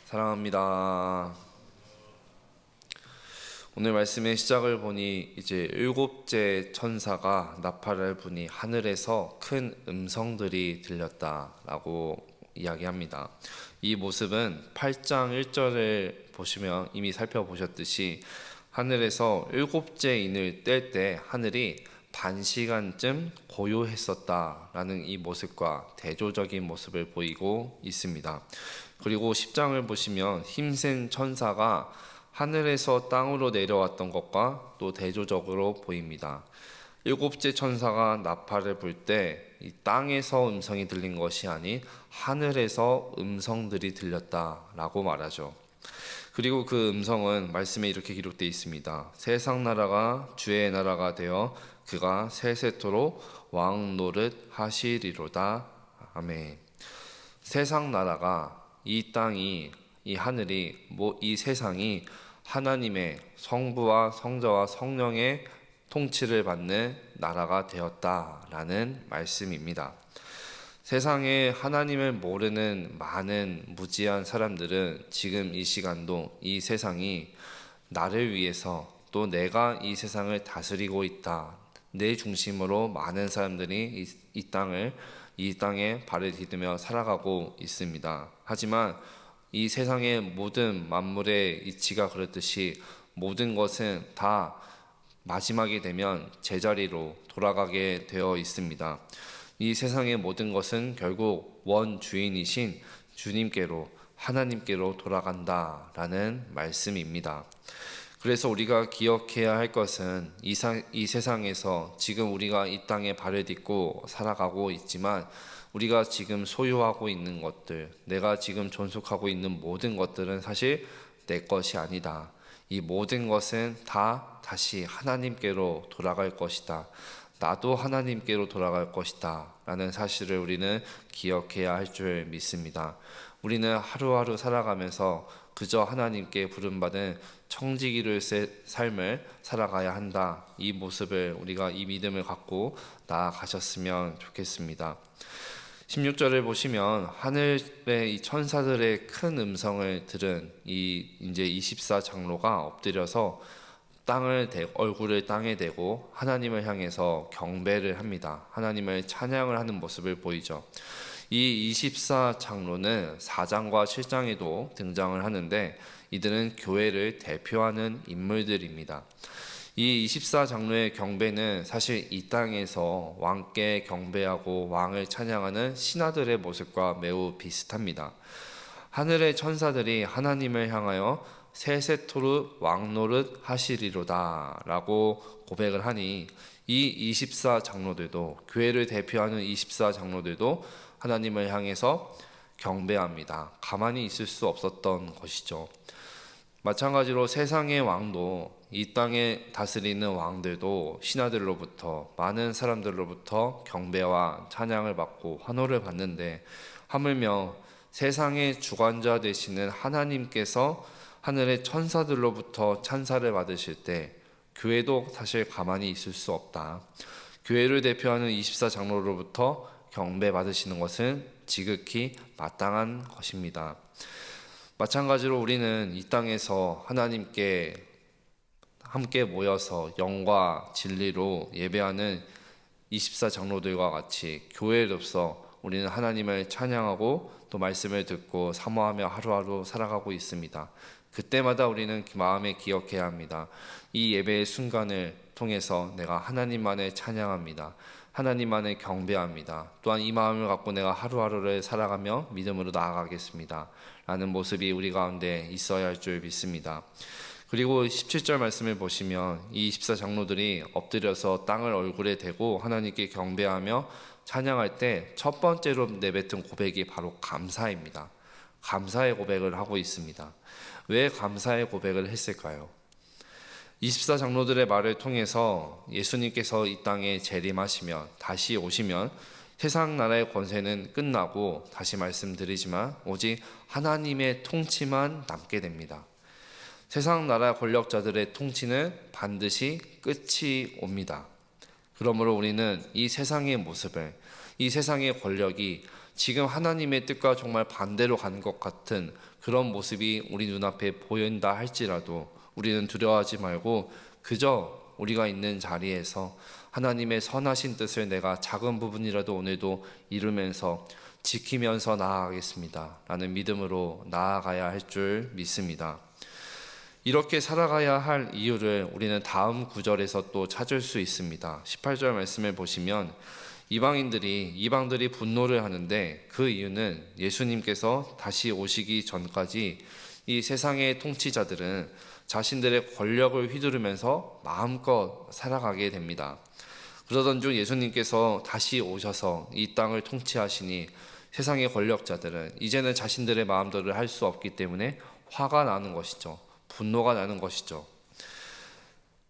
사랑합니다. 오늘 말씀의 시작을 보니 이제 일곱째 천사가 나팔을 부니 하늘에서 큰 음성들이 들렸다라고 이야기합니다. 이 모습은 8장 1절을 보시면 이미 살펴보셨듯이 하늘에서 일곱째 인을 뗄 때 하늘이 반시간쯤 고요했었다라는 이 모습과 대조적인 모습을 보이고 있습니다. 그리고 10장을 보시면 힘센 천사가 하늘에서 땅으로 내려왔던 것과 또 대조적으로 보입니다. 일곱째 천사가 나팔을 불 때 이 땅에서 음성이 들린 것이 아닌 하늘에서 음성들이 들렸다라고 말하죠. 그리고 그 음성은 말씀에 이렇게 기록되어 있습니다. 세상 나라가 주의 나라가 되어 그가 세세토록 왕 노릇 하시리로다. 아멘. 세상 나라가, 이 땅이, 이 하늘이, 이 세상이 하나님의 성부와 성자와 성령의 통치를 받는 나라가 되었다라는 말씀입니다. 세상에 하나님을 모르는 많은 무지한 사람들은 지금 이 시간도 이 세상이 나를 위해서, 또 내가 이 세상을 다스리고 있다, 내 중심으로 많은 사람들이 이 땅에 발을 디디며 살아가고 있습니다. 하지만 이 세상의 모든 만물의 이치가 그렇듯이 모든 것은 다 마지막이 되면 제자리로 돌아가게 되어 있습니다. 이 세상의 모든 것은 결국 원주인이신 주님께로, 하나님께로 돌아간다라는 말씀입니다. 그래서 우리가 기억해야 할 것은 이 세상에서 지금 우리가 이 땅에 발을 딛고 살아가고 있지만 우리가 지금 소유하고 있는 것들, 내가 지금 존속하고 있는 모든 것들은 사실 내 것이 아니다. 이 모든 것은 다 다시 하나님께로 돌아갈 것이다. 나도 하나님께로 돌아갈 것이다 라는 사실을 우리는 기억해야 할 줄 믿습니다. 우리는 하루하루 살아가면서 그저 하나님께 부름받은 청지기로의 삶을 살아가야 한다. 이 모습을, 우리가 이 믿음을 갖고 나아가셨으면 좋겠습니다. 16절을 보시면 하늘의 이 천사들의 큰 음성을 들은 이제 24장로가 엎드려서 얼굴을 땅에 대고 하나님을 향해서 경배를 합니다. 하나님을 찬양을 하는 모습을 보이죠. 이 24장로는 4장과 7장에도 등장을 하는데 이들은 교회를 대표하는 인물들입니다. 이 24장로의 경배는 사실 이 땅에서 왕께 경배하고 왕을 찬양하는 신하들의 모습과 매우 비슷합니다. 하늘의 천사들이 하나님을 향하여 세세토록 왕노릇 하시리로다 라고 고백을 하니 이 24장로들도, 교회를 대표하는 24장로들도 하나님을 향해서 경배합니다. 가만히 있을 수 없었던 것이죠. 마찬가지로 세상의 왕도, 이 땅에 다스리는 왕들도 신하들로부터, 많은 사람들로부터 경배와 찬양을 받고 환호를 받는데 하물며 세상의 주관자 되시는 하나님께서 하늘의 천사들로부터 찬사를 받으실 때 교회도 사실 가만히 있을 수 없다. 교회를 대표하는 24장로로부터 경배 받으시는 것은 지극히 마땅한 것입니다. 마찬가지로 우리는 이 땅에서 하나님께 함께 모여서 영과 진리로 예배하는 24장로들과 같이 교회로서 우리는 하나님을 찬양하고 또 말씀을 듣고 사모하며 하루하루 살아가고 있습니다. 그때마다 우리는 마음에 기억해야 합니다. 이 예배의 순간을 통해서 내가 하나님만을 찬양합니다. 하나님만을 경배합니다. 또한 이 마음을 갖고 내가 하루하루를 살아가며 믿음으로 나아가겠습니다 라는 모습이 우리 가운데 있어야 할 줄 믿습니다. 그리고 17절 말씀을 보시면 이 24장로들이 엎드려서 땅을 얼굴에 대고 하나님께 경배하며 찬양할 때 첫 번째로 내뱉은 고백이 바로 감사입니다. 감사의 고백을 하고 있습니다. 왜 감사의 고백을 했을까요? 24장로들의 말을 통해서 예수님께서 이 땅에 재림하시면, 다시 오시면 세상 나라의 권세는 끝나고, 다시 말씀드리지만 오직 하나님의 통치만 남게 됩니다. 세상 나라 권력자들의 통치는 반드시 끝이 옵니다. 그러므로 우리는 이 세상의 모습을, 이 세상의 권력이 지금 하나님의 뜻과 정말 반대로 가는 것 같은 그런 모습이 우리 눈앞에 보인다 할지라도 우리는 두려워하지 말고 그저 우리가 있는 자리에서 하나님의 선하신 뜻을 내가 작은 부분이라도 오늘도 이루면서 지키면서 나아가겠습니다 라는 믿음으로 나아가야 할 줄 믿습니다. 이렇게 살아가야 할 이유를 우리는 다음 구절에서 또 찾을 수 있습니다. 18절 말씀을 보시면 이방들이 분노를 하는데 그 이유는 예수님께서 다시 오시기 전까지 이 세상의 통치자들은 자신들의 권력을 휘두르면서 마음껏 살아가게 됩니다. 그러던 중 예수님께서 다시 오셔서 이 땅을 통치하시니 세상의 권력자들은 이제는 자신들의 마음대로 할 수 없기 때문에 화가 나는 것이죠. 분노가 나는 것이죠.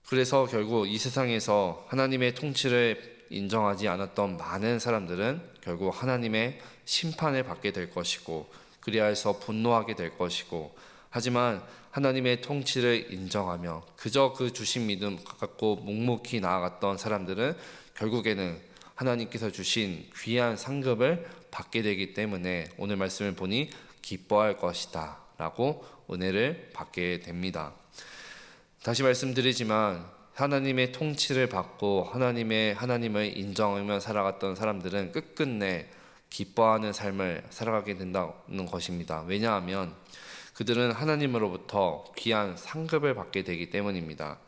그래서 결국 이 세상에서 하나님의 통치를 인정하지 않았던 많은 사람들은 결국 하나님의 심판을 받게 될 것이고 그리하 해서 분노하게 될 것이고, 하지만 하나님의 통치를 인정하며 그저 그 주신 믿음 갖고 묵묵히 나아갔던 사람들은 결국에는 하나님께서 주신 귀한 상급을 받게 되기 때문에 오늘 말씀을 보니 기뻐할 것이다 라고 은혜를 받게 됩니다. 다시 말씀드리지만 하나님의 통치를 받고 하나님을 인정하며 살아갔던 사람들은 끝끝내 기뻐하는 삶을 살아가게 된다는 것입니다. 왜냐하면 그들은 하나님으로부터 귀한 상급을 받게 되기 때문입니다.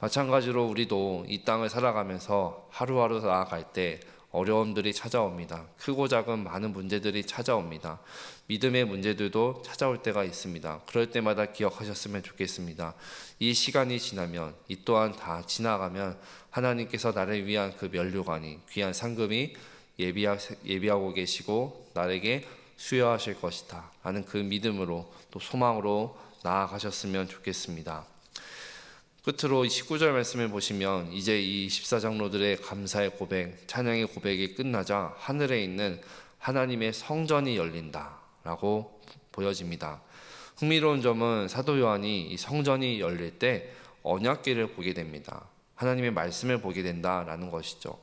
마찬가지로 우리도 이 땅을 살아가면서 하루하루 나아갈 때 어려움들이 찾아옵니다. 크고 작은 많은 문제들이 찾아옵니다. 믿음의 문제들도 찾아올 때가 있습니다. 그럴 때마다 기억하셨으면 좋겠습니다. 이 시간이 지나면, 이 또한 다 지나가면 하나님께서 나를 위한 그 면류관이, 귀한 상급이 예비하고 계시고 나에게 수여하실 것이다 라는 그 믿음으로 또 소망으로 나아가셨으면 좋겠습니다. 끝으로 19절 말씀을 보시면 이제 이 14장로들의 감사의 고백, 찬양의 고백이 끝나자 하늘에 있는 하나님의 성전이 열린다 라고 보여집니다. 흥미로운 점은 사도 요한이 이 성전이 열릴 때 언약궤를 보게 됩니다. 하나님의 말씀을 보게 된다라는 것이죠.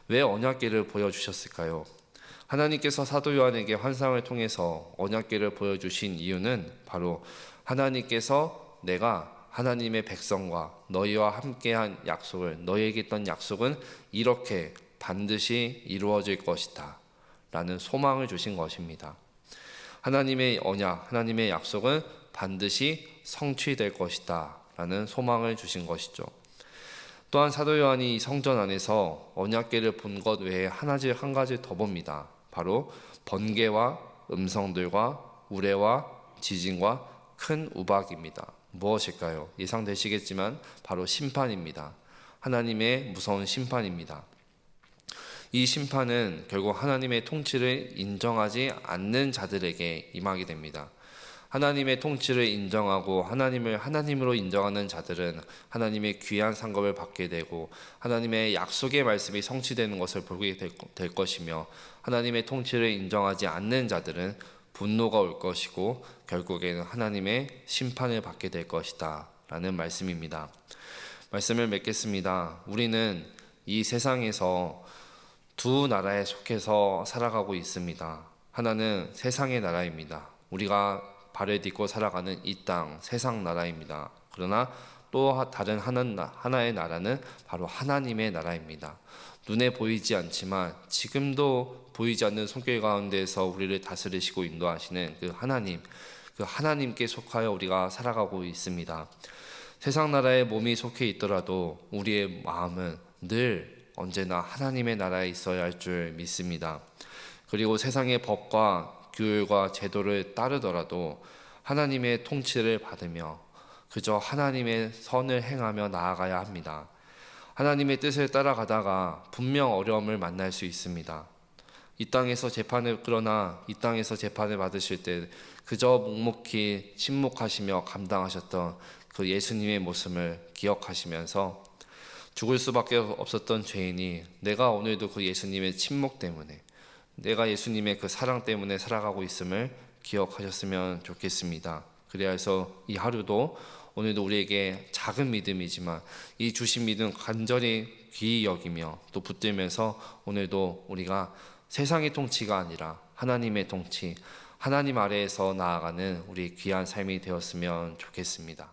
왜 언약궤를 보여주셨을까요? 하나님께서 사도 요한에게 환상을 통해서 언약궤를 보여주신 이유는 바로 하나님께서 내가 하나님의 백성과 너희와 함께한 약속을, 너희에게 했던 약속은 이렇게 반드시 이루어질 것이다 라는 소망을 주신 것입니다. 하나님의 언약, 하나님의 약속은 반드시 성취될 것이다 라는 소망을 주신 것이죠. 또한 사도 요한이 성전 안에서 언약궤를 본 것 외에 한 가지 더 봅니다. 바로 번개와 음성들과 우레와 지진과 큰 우박입니다. 무엇일까요? 예상되시겠지만 바로 심판입니다. 하나님의 무서운 심판입니다. 이 심판은 결국 하나님의 통치를 인정하지 않는 자들에게 임하게 됩니다. 하나님의 통치를 인정하고 하나님을 하나님으로 인정하는 자들은 하나님의 귀한 상급을 받게 되고 하나님의 약속의 말씀이 성취되는 것을 보게 될 것이며, 하나님의 통치를 인정하지 않는 자들은 분노가 올 것이고 결국에는 하나님의 심판을 받게 될 것이다 라는 말씀입니다. 말씀을 맺겠습니다. 우리는 이 세상에서 두 나라에 속해서 살아가고 있습니다. 하나는 세상의 나라입니다. 우리가 발을 딛고 살아가는 이 땅, 세상 나라입니다. 그러나 또 다른 하나의 나라는 바로 하나님의 나라입니다. 눈에 보이지 않지만 지금도 보이지 않는 손길 가운데에서 우리를 다스리시고 인도하시는 그 하나님께 속하여 우리가 살아가고 있습니다. 세상 나라에 몸이 속해 있더라도 우리의 마음은 늘 언제나 하나님의 나라에 있어야 할 줄 믿습니다. 그리고 세상의 법과 규율과 제도를 따르더라도 하나님의 통치를 받으며 그저 하나님의 선을 행하며 나아가야 합니다. 하나님의 뜻을 따라가다가 분명 어려움을 만날 수 있습니다. 이 땅에서 재판을 받으실 때 그저 묵묵히 침묵하시며 감당하셨던 그 예수님의 모습을 기억하시면서 죽을 수밖에 없었던 죄인이 내가 오늘도 그 예수님의 침묵 때문에, 내가 예수님의 그 사랑 때문에 살아가고 있음을 기억하셨으면 좋겠습니다. 그래야 해서 이 하루도 오늘도 우리에게 작은 믿음이지만 이 주신 믿음 간절히 귀히 여기며 또 붙들면서 오늘도 우리가 세상의 통치가 아니라 하나님의 통치, 하나님 아래에서 나아가는 우리 귀한 삶이 되었으면 좋겠습니다.